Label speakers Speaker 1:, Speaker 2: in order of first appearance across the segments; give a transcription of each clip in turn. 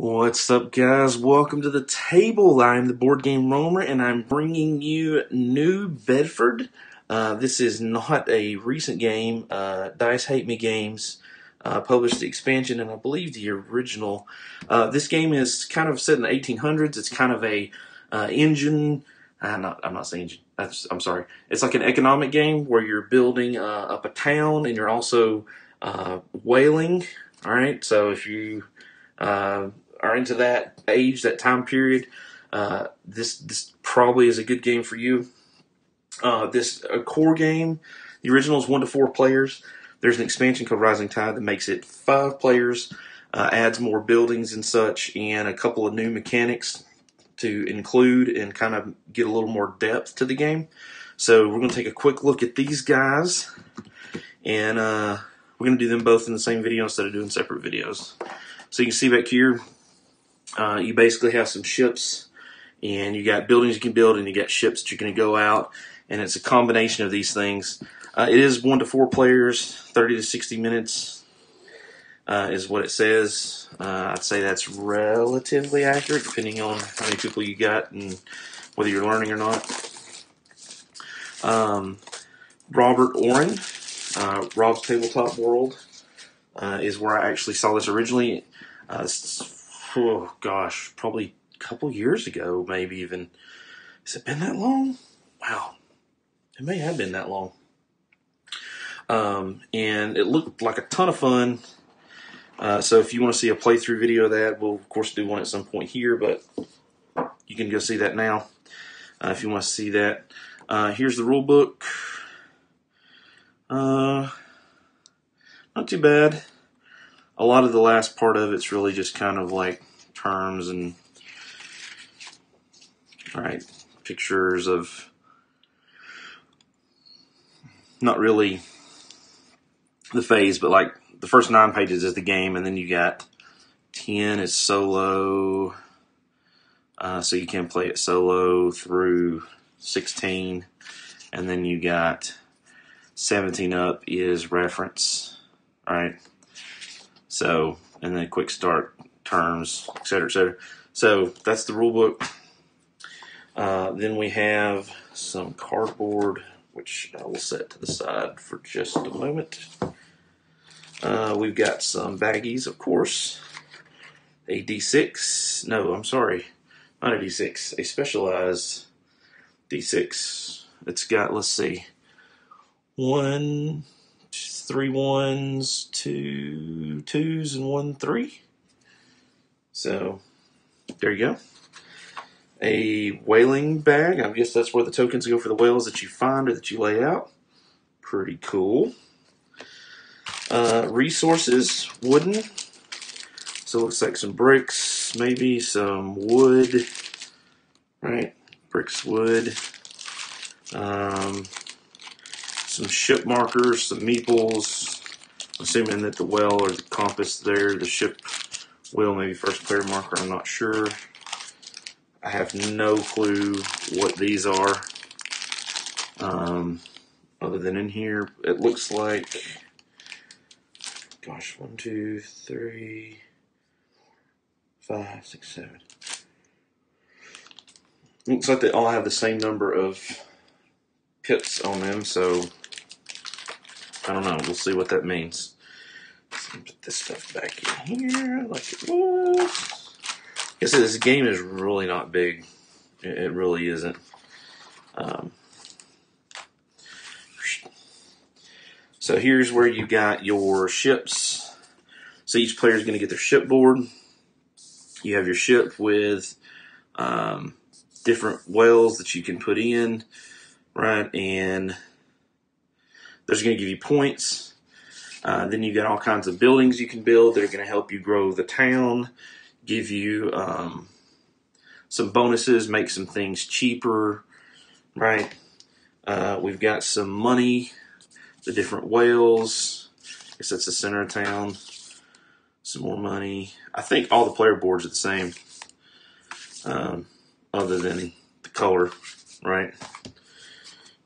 Speaker 1: What's up, guys? Welcome to the table. I'm the Board Game Roamer, and I'm bringing you New Bedford. This is not a recent game. Dice Hate Me Games published the expansion, and I believe the original. This game is kind of set in the 1800s. It's kind of a engine. I'm not saying engine. I'm sorry. It's like an economic game where you're building up a town, and you're also whaling. All right. So if you are into that age, that time period, this probably is a good game for you. This a core game. The original is 1 to 4 players. There's an expansion called Rising Tide that makes it 5 players, adds more buildings and such, and a couple of new mechanics to include and kind of get a little more depth to the game. So we're going to take a quick look at these guys, and we're going to do them both in the same video instead of doing separate videos. So you can see back here, you basically have some ships, and you got buildings you can build, and you got ships that you're going to go out, and it's a combination of these things. It is 1 to 4 players, 30 to 60 minutes is what it says. I'd say that's relatively accurate, depending on how many people you got and whether you're learning or not. Robert Oren, Rob's Tabletop World, is where I actually saw this originally. Oh gosh, probably a couple years ago, maybe even. Has it been that long? Wow, it may have been that long. And it looked like a ton of fun. So if you want to see a playthrough video of that, we'll of course do one at some point here, but you can go see that now if you want to see that. Here's the rule book. Not too bad. A lot of the last part of it's really just kind of like terms and pictures of not really the phase, but like the first 9 pages is the game, and then you got 10 is solo, so you can play it solo through 16, and then you got 17 up is reference, right? So, and then quick start, terms, etc., etc. So that's the rule book. Then we have some cardboard, which I will set to the side for just a moment. We've got some baggies, of course. A D6. No, I'm sorry. Not a D6. A specialized D6. It's got, let's see, 3 1s, 2 2s, and 1 3. So, there you go. A whaling bag. I guess that's where the tokens go for the whales that you find or that you lay out. Pretty cool. Resources, wooden. So it looks like some bricks, maybe some wood. Right, bricks, wood. Some ship markers, some meeples. Assuming that the well or the compass there, the ship wheel, maybe first player marker, I'm not sure. I have no clue what these are. Other than in here, it looks like, gosh, 1, 2, 3, 5, 6, 7. Looks like they all have the same number of pips on them, so I don't know. We'll see what that means. Let's put this stuff back in here like it was. I guess this game is really not big. It really isn't. So here's where you got your ships. So each player is going to get their ship board. You have your ship with different whales that you can put in, right? And there's going to give you points. Then you got all kinds of buildings you can build that are going to help you grow the town, give you some bonuses, make some things cheaper, right? We've got some money, the different whales. I guess that's the center of town. Some more money. I think all the player boards are the same, other than the color, right?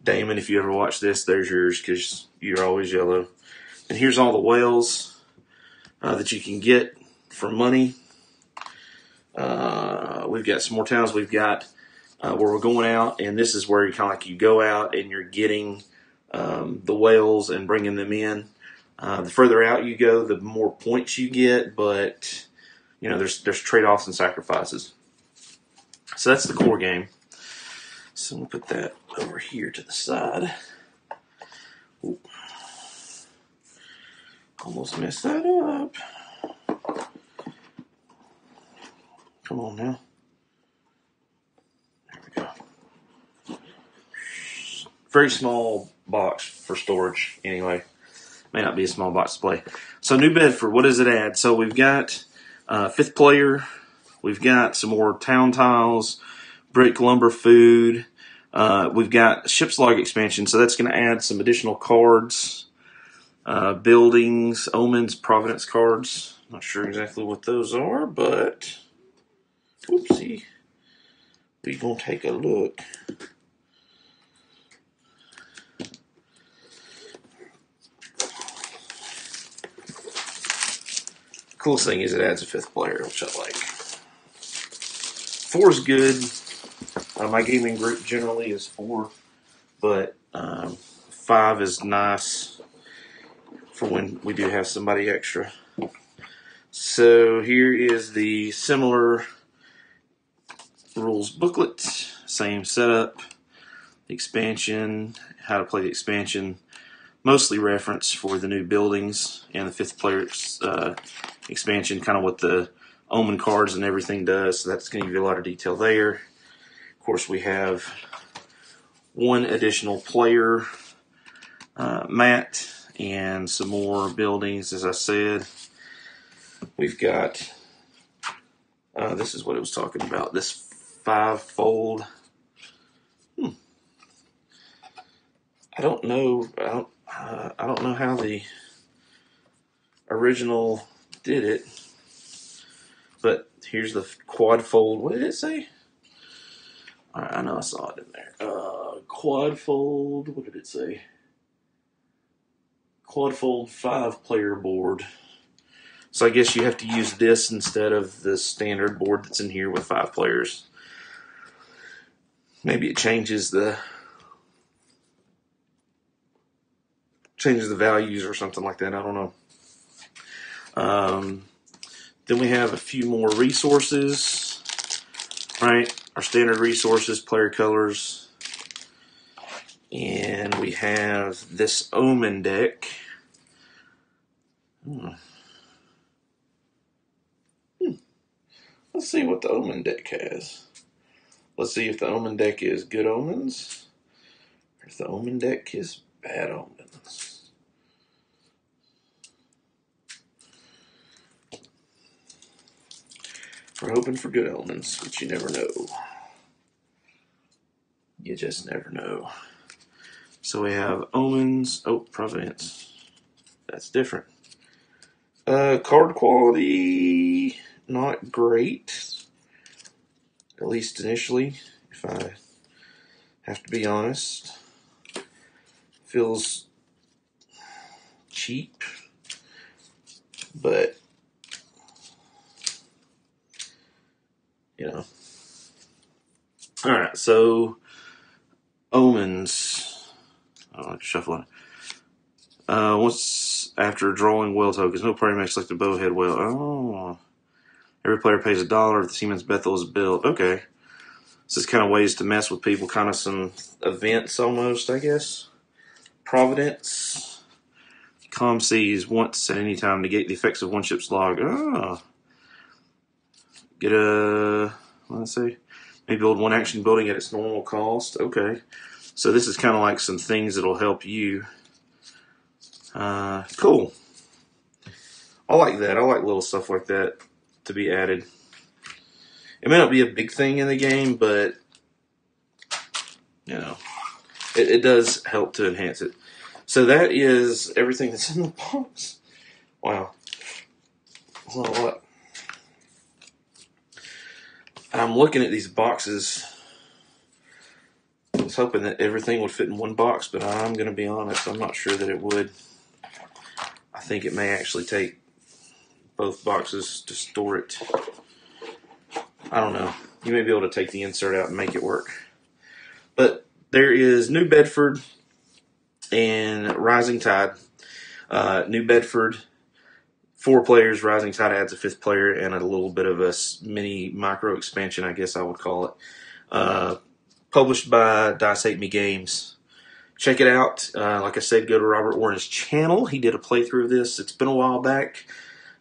Speaker 1: Damon, if you ever watch this, there's yours because you're always yellow. And here's all the whales that you can get for money. We've got some more towns. We've got where we're going out, and this is where you kind of like you go out and you're getting the whales and bringing them in. The further out you go, the more points you get, but you know there's trade-offs and sacrifices. So that's the core game. So we'll put that over here to the side. Ooh. Almost messed that up. Come on now. There we go. Very small box for storage anyway. May not be a small box display. So New Bedford, what does it add? So we've got 5th player. We've got some more town tiles, brick, lumber, food. We've got ship's log expansion, so that's going to add some additional cards, buildings, omens, providence cards. Not sure exactly what those are, but oopsie, we're going to take a look. Coolest thing is it adds a 5th player, which I like. 4 is good. My gaming group generally is 4, but 5 is nice for when we do have somebody extra. So here is the similar rules booklet, same setup, the expansion, how to play the expansion, mostly reference for the new buildings and the 5th player's expansion, kind of what the omen cards and everything does. So that's going to give you a lot of detail there. Of course, we have one additional player mat and some more buildings, as I said. We've got, this is what it was talking about, this 5-fold. I don't know how the original did it, but here's the quad fold. What did it say? I know I saw it in there. Quad fold. What did it say? Quad fold 5-player board. So I guess you have to use this instead of the standard board that's in here with 5 players. Maybe it changes the values or something like that. I don't know. Then we have a few more resources, right? Our standard resources, player colors. And we have this omen deck. Let's see what the omen deck has. Let's see if the omen deck is good omens, or if the omen deck is bad omens. We're hoping for good omens, but you never know. You just never know. So we have omens. Oh, providence. That's different. Card quality, not great. At least initially, if I have to be honest. Feels cheap, but you know. Alright, so omens. I'll have to shuffle it. Once after drawing whale tokens, no party may select a bowhead whale. Oh. Every player pays $1 if the Siemens Bethel is built. Okay. This is kind of ways to mess with people, kind of some events almost, I guess. Providence. Calm seas once at any time, negate the effects of one ship's log. Oh. Get a, let's see, maybe build one action building at its normal cost. Okay. So this is kind of like some things that'll help you. Cool. I like that. I like little stuff like that to be added. It may not be a big thing in the game, but you know, it does help to enhance it. So that is everything that's in the box. Wow. That's not a lot. I'm looking at these boxes. I was hoping that everything would fit in one box, but I'm going to be honest, I'm not sure that it would. I think it may actually take both boxes to store it. I don't know. You may be able to take the insert out and make it work. But there is New Bedford and Rising Tide. New Bedford, 4 players. Rising Tide adds a 5th player and a little bit of a mini micro expansion, I guess I would call it. Published by Dice Hate Me Games. Check it out. Like I said, go to Robert Warren's channel. He did a playthrough of this. It's been a while back,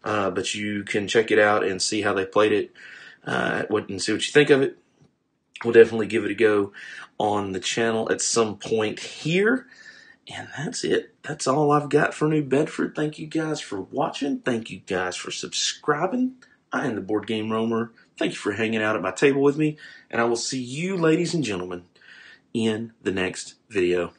Speaker 1: but you can check it out and see how they played it and see what you think of it. We'll definitely give it a go on the channel at some point here. And that's it. That's all I've got for New Bedford. Thank you guys for watching. Thank you guys for subscribing. I am the Board Game Roamer. Thank you for hanging out at my table with me. And I will see you, ladies and gentlemen, in the next video.